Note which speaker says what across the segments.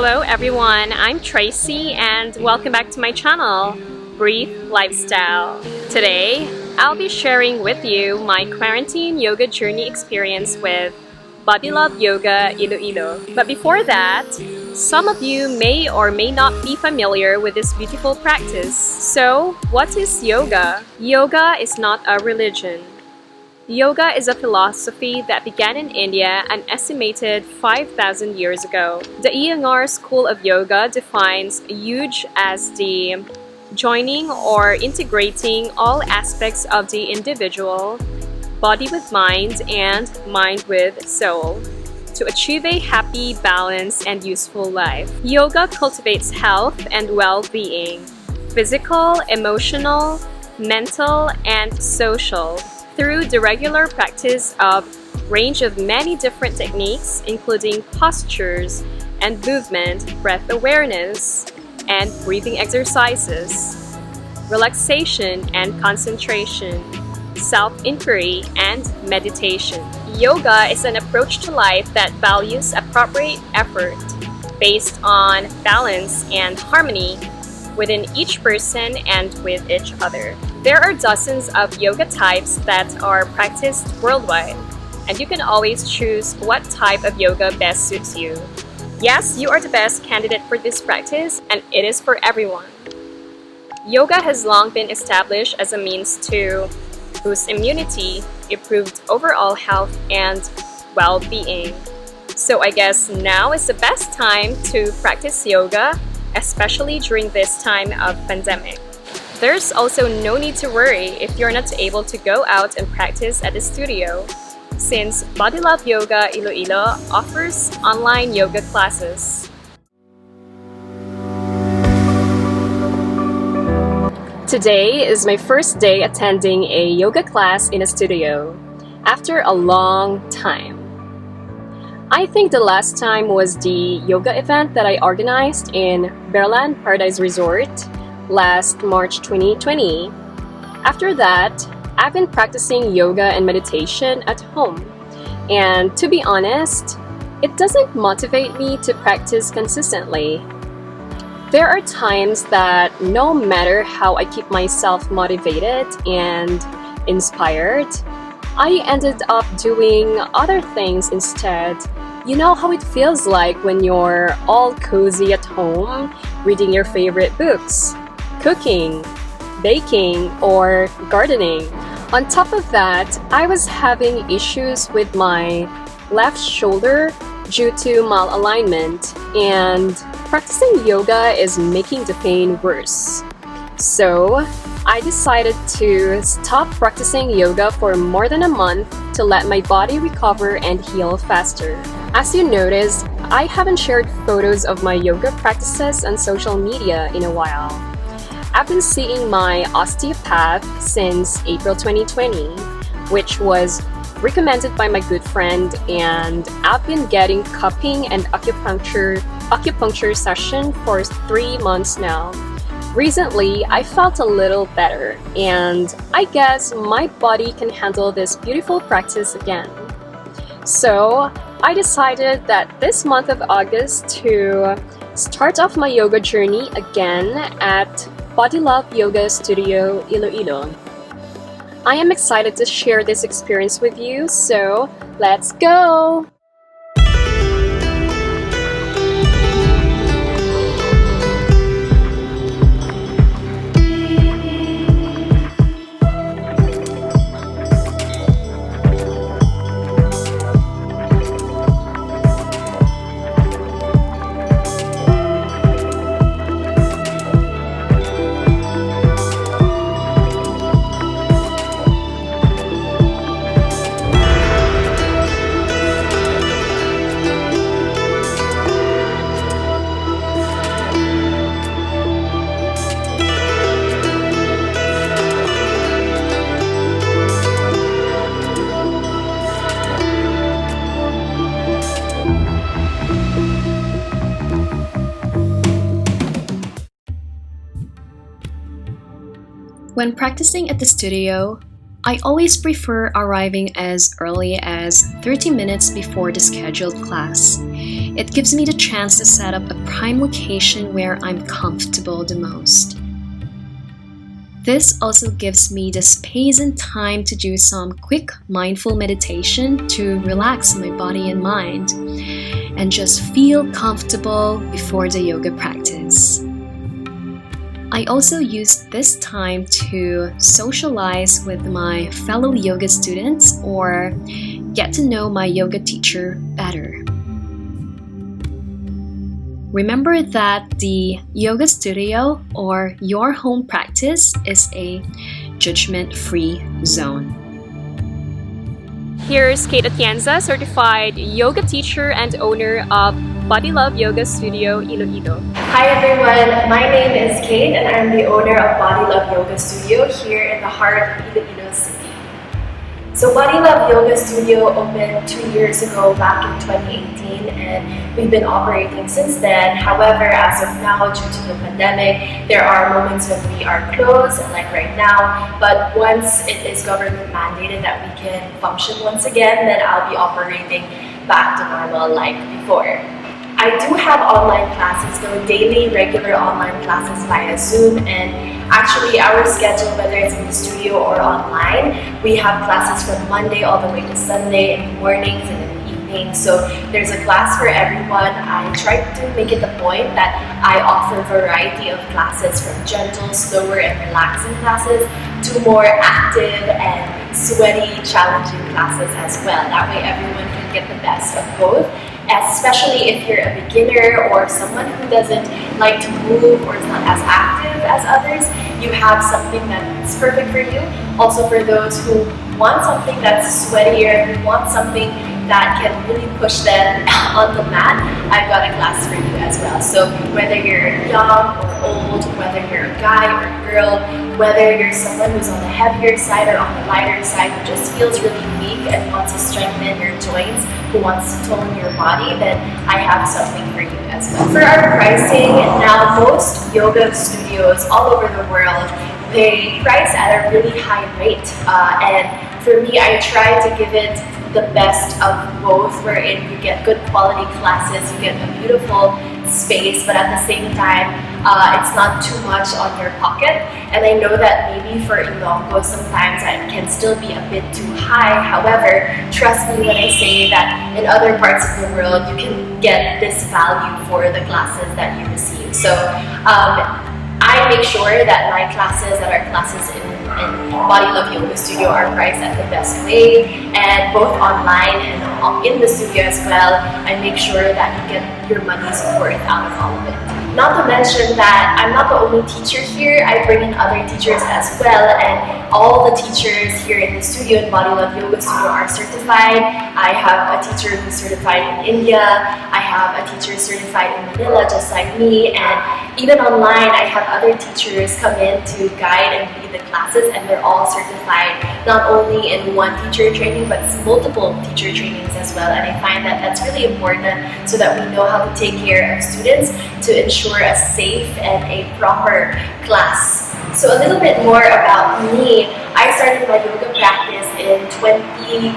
Speaker 1: Hello everyone, I'm Tracy and welcome back to my channel, Brief Lifestyle. Today, I'll be sharing with you my quarantine yoga journey experience with Body Love Yoga Iloilo. But before that, some of you may or may not be familiar with this beautiful practice. So, what is yoga? Yoga is not a religion. Yoga is a philosophy that began in India an estimated 5,000 years ago. The Iyengar school of yoga defines yuj as the joining or integrating all aspects of the individual, body with mind and mind with soul, to achieve a happy, balanced, and useful life. Yoga cultivates health and well-being, physical, emotional, mental, and social, through the regular practice of range of many different techniques, including postures and movement, breath awareness, and breathing exercises, relaxation and concentration, self-inquiry, and meditation. Yoga is an approach to life that values appropriate effort based on balance and harmony within each person and with each other. There are dozens of yoga types that are practiced worldwide, and you can always choose what type of yoga best suits you. Yes, you are the best candidate for this practice, and it is for everyone. Yoga has long been established as a means to boost immunity, improve overall health, and well-being. So I guess now is the best time to practice yoga, especially during this time of pandemic. There's also no need to worry if you're not able to go out and practice at the studio, since Body Love Yoga Iloilo offers online yoga classes. Today is my first day attending a yoga class in a studio, after a long time. I think the last time was the yoga event that I organized in Berlan Paradise Resort last March 2020. After that, I've been practicing yoga and meditation at home. And to be honest, it doesn't motivate me to practice consistently. There are times that no matter how I keep myself motivated and inspired, I ended up doing other things instead. You know how it feels like when you're all cozy at home, reading your favorite books, cooking, baking, or gardening. On top of that, I was having issues with my left shoulder due to malalignment, and practicing yoga is making the pain worse. So, I decided to stop practicing yoga for more than a month to let my body recover and heal faster. As you noticed, I haven't shared photos of my yoga practices on social media in a while. I've been seeing my osteopath since April 2020, which was recommended by my good friend, and I've been getting cupping and acupuncture session for 3 months now. Recently, I felt a little better, and I guess my body can handle this beautiful practice again. So, I decided that this month of August to start off my yoga journey again at Body Love Yoga Studio Iloilo. I am excited to share this experience with you, so let's go! When practicing at the studio,
Speaker 2: I always prefer arriving as early as 30 minutes before the scheduled class. It gives me the chance to set up a prime location where I'm comfortable the most. This also gives me the space and time to do some quick mindful meditation to relax my body and mind and just feel comfortable before the yoga practice. I also use this time to socialize with my fellow yoga students or get to know my yoga teacher better. Remember that the yoga studio or your home practice is a judgment-free zone.
Speaker 1: Here's Kate Atienza, certified yoga teacher and owner of Body Love Yoga Studio, Iloilo.
Speaker 3: Hi everyone, my name is Kate and I'm the owner of Body Love Yoga Studio here in the heart of Iloilo City. So Body Love Yoga Studio opened 2 years ago back in 2018 and we've been operating since then. However, as of now, due to the pandemic, there are moments when we are closed, like right now, but once it is government mandated that we can function once again, then I'll be operating back to normal like before. I do have online classes, though daily, regular online classes via Zoom, and actually our schedule, whether it's in the studio or online, we have classes from Monday all the way to Sunday in the mornings and in the evenings. So there's a class for everyone. I try to make it the point that I offer a variety of classes from gentle, slower, and relaxing classes to more active and sweaty, challenging classes as well. That way everyone can get the best of both. Especially if you're a beginner or someone who doesn't like to move or is not as active as others, you have something that's perfect for you. Also for those who want something that's sweatier, who want something that can really push them on the mat, I've got a class for you as well. So whether you're young or old, whether you're a guy or a girl, whether you're someone who's on the heavier side or on the lighter side, who just feels really weak and wants to strengthen your joints, who wants to tone your body, then I have something for you as well. For our pricing, now most yoga studios all over the world, they price at a really high rate. And for me, I try to give it the best of both, wherein you get good quality classes, you get a beautiful space, but at the same time, it's not too much on your pocket. And I know that maybe for Ilonggo, sometimes it can still be a bit too high. However, trust me when I say that in other parts of the world, you can get this value for the classes that you receive. So I make sure that my classes, that our classes in Body Love Yoga Studio are priced at the best way, and both online and in the studio as well. I make sure that you get your money's worth out of all of it. Not to mention that I'm not the only teacher here, I bring in other teachers as well, and all the teachers here in the studio in Body Love Yoga Studio are certified. I have a teacher who's certified in India, I have a teacher certified in Manila just like me, and even online I have other teachers come in to guide and lead the classes, and they're all certified not only in one teacher training but multiple teacher trainings as well. And I find that that's really important so that we know how to take care of students to ensure a safe and a proper class. So a little bit more about me. I started my yoga practice in 2013.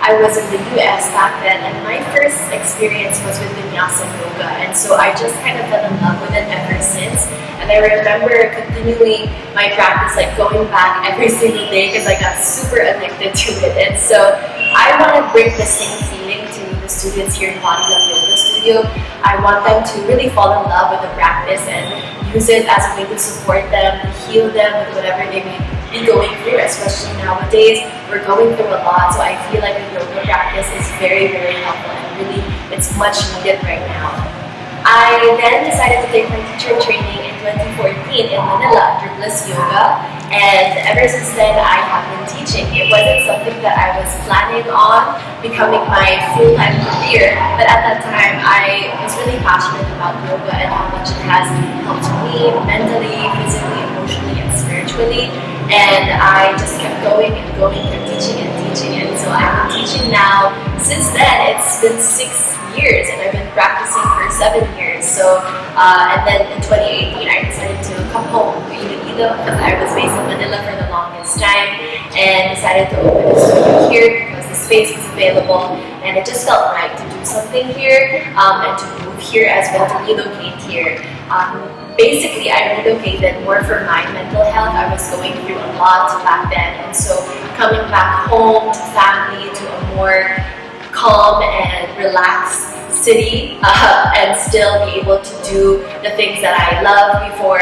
Speaker 3: I was in the US back then, and my first experience was with Vinyasa Yoga, and so I just kind of fell in love with it ever since. And I remember continuing my practice, like going back every single day because I got super addicted to it. And so I want to bring the same feeling to the students here in Body Love Yoga Studio. I want them to really fall in love with the practice and use it as a way to support them, to heal them with whatever they may be going through, especially nowadays. We're going through a lot, so I feel like the yoga practice is very, very helpful, and really it's much needed right now. I then decided to take my teacher training in 2014 in Manila through Bliss Yoga, and ever since then I have been teaching. It wasn't something that I was planning on becoming my full-time career, but at that time I was really passionate about yoga and how much it has helped me mentally, physically, emotionally, and spiritually. And I just kept going and going, kept teaching and teaching, and so I've been teaching now. Since then, it's been 6 years, and I've been practicing for 7 years. So, and then in 2018, I decided to come home to Iloilo because I was based in Manila for the longest time and decided to open a studio here because the space was available and it just felt right to do something here and to move here as well, to relocate here. Basically, I relocated more for my mental health. I was going through a lot back then, and so coming back home to family, to a more calm and relaxed city, and still be able to do the things that I loved before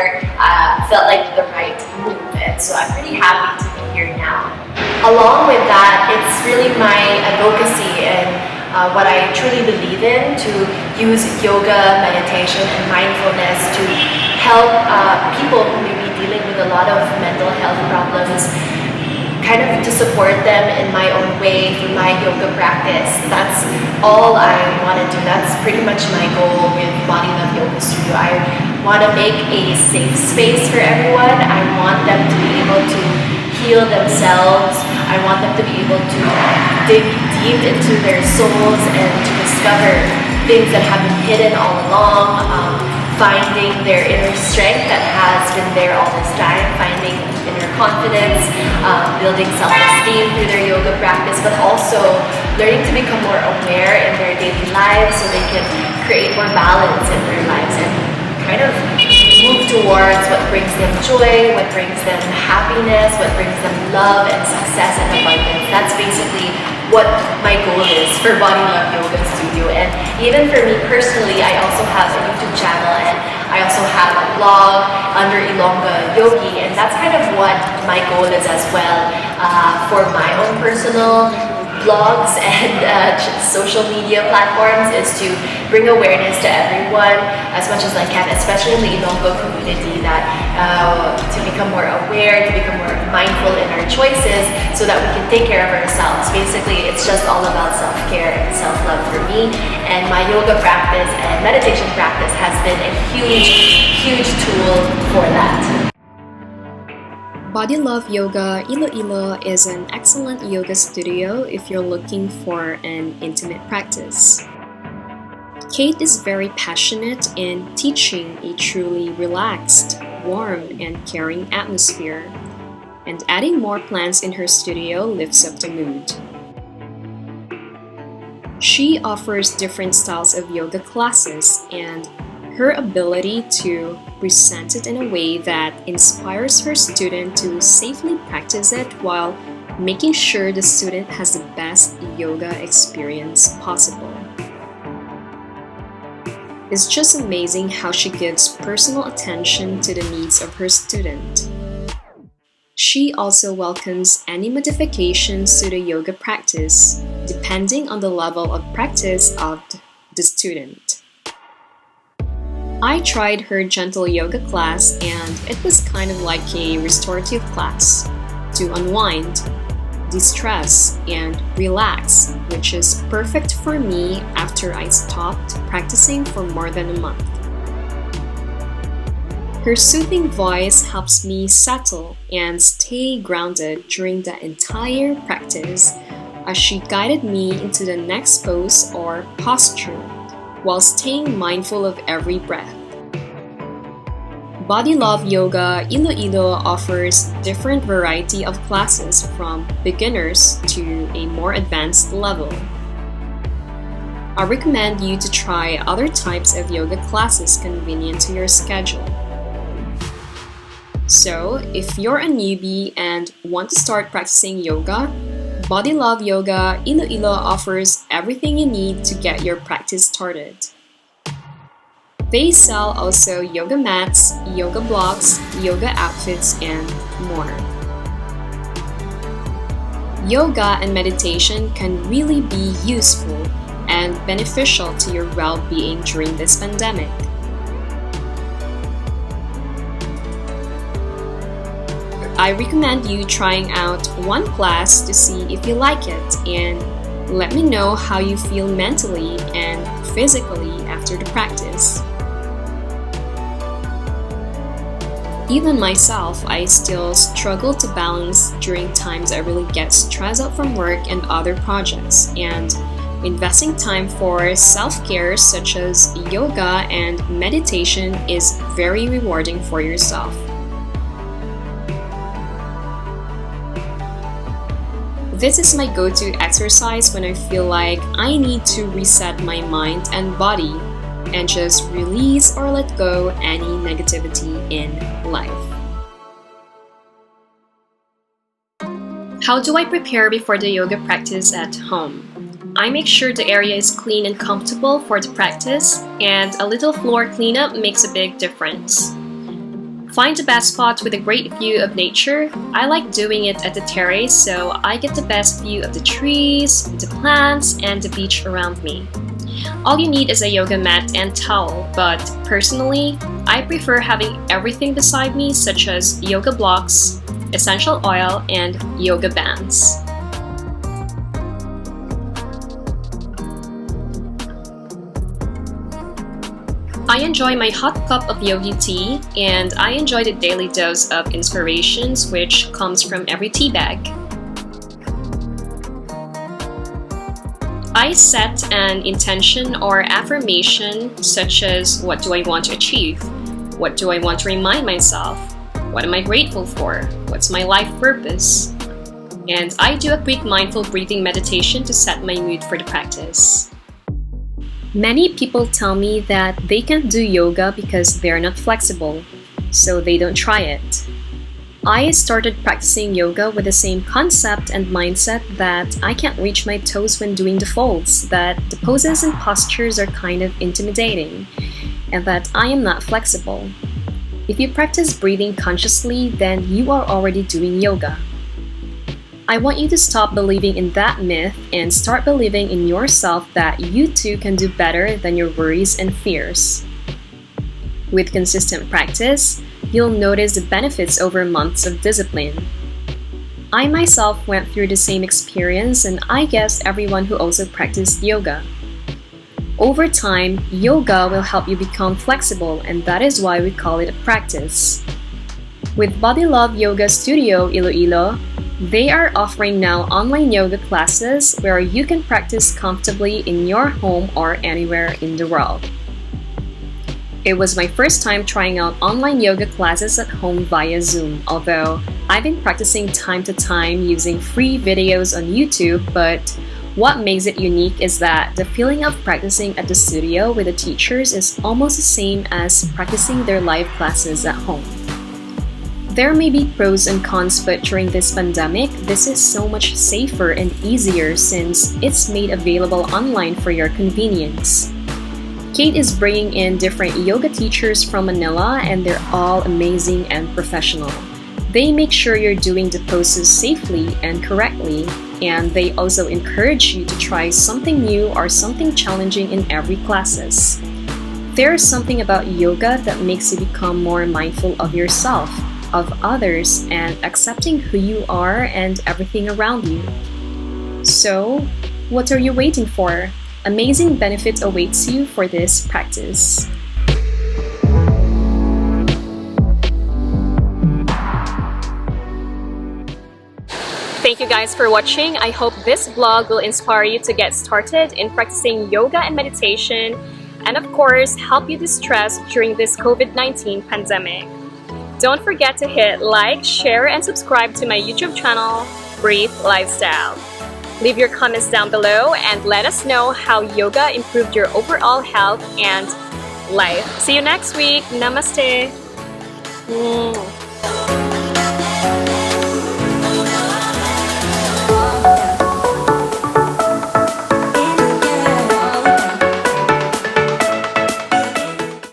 Speaker 3: felt like the right move. And so I'm pretty happy to be here now. Along with that, it's really my advocacy and what I truly believe in, to use yoga, meditation, and mindfulness to help people who may be dealing with a lot of mental health problems, kind of to support them in my own way through my yoga practice. That's all I want to do. That's pretty much my goal with Body Love Yoga Studio. I want to make a safe space for everyone. I want them to be able to heal themselves. I want them to be able to dig deep into their souls and to discover things that have been hidden all along, finding their inner strength that has been there all this time, finding inner confidence, building self-esteem through their yoga practice, but also learning to become more aware in their daily lives so they can create more balance in their lives and kind of move towards what brings them joy, what brings them happiness, what brings them love and success and abundance. That's basically what my goal is for Body Love Yoga Studio. And even for me personally, I also have a YouTube channel and I also have a blog under Ilongga Yogi, and that's kind of what my goal is as well, for my own personal blogs and social media platforms, is to bring awareness to everyone as much as I can, especially in the Ilonggo community, that to become more aware, to become more mindful in our choices so that we can take care of ourselves. Basically, it's just all about self-care and self-love for me, and my yoga practice and meditation practice has been a huge tool for that.
Speaker 2: Body Love Yoga Iloilo is an excellent yoga studio if you're looking for an intimate practice. Kate is very passionate in teaching a truly relaxed, warm, and caring atmosphere, and adding more plants in her studio lifts up the mood. She offers different styles of yoga classes, and her ability to present it in a way that inspires her student to safely practice it while making sure the student has the best yoga experience possible. It's just amazing how she gives personal attention to the needs of her student. She also welcomes any modifications to the yoga practice, depending on the level of practice of the student. I tried her gentle yoga class and it was kind of like a restorative class to unwind, de-stress, and relax, which is perfect for me after I stopped practicing for more than a month. Her soothing voice helps me settle and stay grounded during the entire practice as she guided me into the next pose or posture while staying mindful of every breath. Body Love Yoga Iloilo offers different variety of classes from beginners to a more advanced level. I recommend you to try other types of yoga classes convenient to your schedule. So, if you're a newbie and want to start practicing yoga, Body Love Yoga Iloilo offers everything you need to get your practice started. They sell also yoga mats, yoga blocks, yoga outfits, and more. Yoga and meditation can really be useful and beneficial to your well-being during this pandemic. I recommend you trying out one class to see if you like it, and let me know how you feel mentally and physically after the practice. Even myself, I still struggle to balance during times I really get stressed out from work and other projects, and investing time for self-care such as yoga and meditation is very rewarding for yourself. This is my go-to exercise when I feel like I need to reset my mind and body and just release or let go any negativity in life. How do I prepare before the yoga practice at home? I make sure the area is clean and comfortable for the practice, and a little floor cleanup makes a big difference. Find the best spot with a great view of nature. I like doing it at the terrace so I get the best view of the trees, the plants, and the beach around me. All you need is a yoga mat and towel, but personally, I prefer having everything beside me such as yoga blocks, essential oil, and yoga bands. I enjoy my hot cup of yogi tea, and I enjoy the daily dose of inspirations which comes from every tea bag. I set an intention or affirmation such as what do I want to achieve? What do I want to remind myself? What am I grateful for? What's my life purpose? And I do a quick mindful breathing meditation to set my mood for the practice. Many people tell me that they can't do yoga because they're not flexible, so they don't try it. I started practicing yoga with the same concept and mindset that I can't reach my toes when doing the folds, that the poses and postures are kind of intimidating, and that I am not flexible. If you practice breathing consciously, then you are already doing yoga. I want you to stop believing in that myth and start believing in yourself that you too can do better than your worries and fears. With consistent practice, you'll notice the benefits over months of discipline. I myself went through the same experience, and I guess everyone who also practiced yoga. Over time, yoga will help you become flexible, and that is why we call it a practice. With Body Love Yoga Studio Iloilo, they are offering now online yoga classes where you can practice comfortably in your home or anywhere in the world. It was my first time trying out online yoga classes at home via Zoom, although I've been practicing time to time using free videos on YouTube, but what makes it unique is that the feeling of practicing at the studio with the teachers is almost the same as practicing their live classes at home. There may be pros and cons, but during this pandemic, this is so much safer and easier since it's made available online for your convenience. Kate is bringing in different yoga teachers from Manila, and they're all amazing and professional. They make sure you're doing the poses safely and correctly, and they also encourage you to try something new or something challenging in every classes. There's something about yoga that makes you become more mindful of yourself, of others, and accepting who you are and everything around you. So, what are you waiting for? Amazing benefit awaits you for this practice.
Speaker 1: Thank you guys for watching. I hope this vlog will inspire you to get started in practicing yoga and meditation, and of course, help you distress during this COVID-19 pandemic. Don't forget to hit like, share, and subscribe to my YouTube channel, Breathe Lifestyle. Leave your comments down below and let us know how yoga improved your overall health and life. See you next week. Namaste.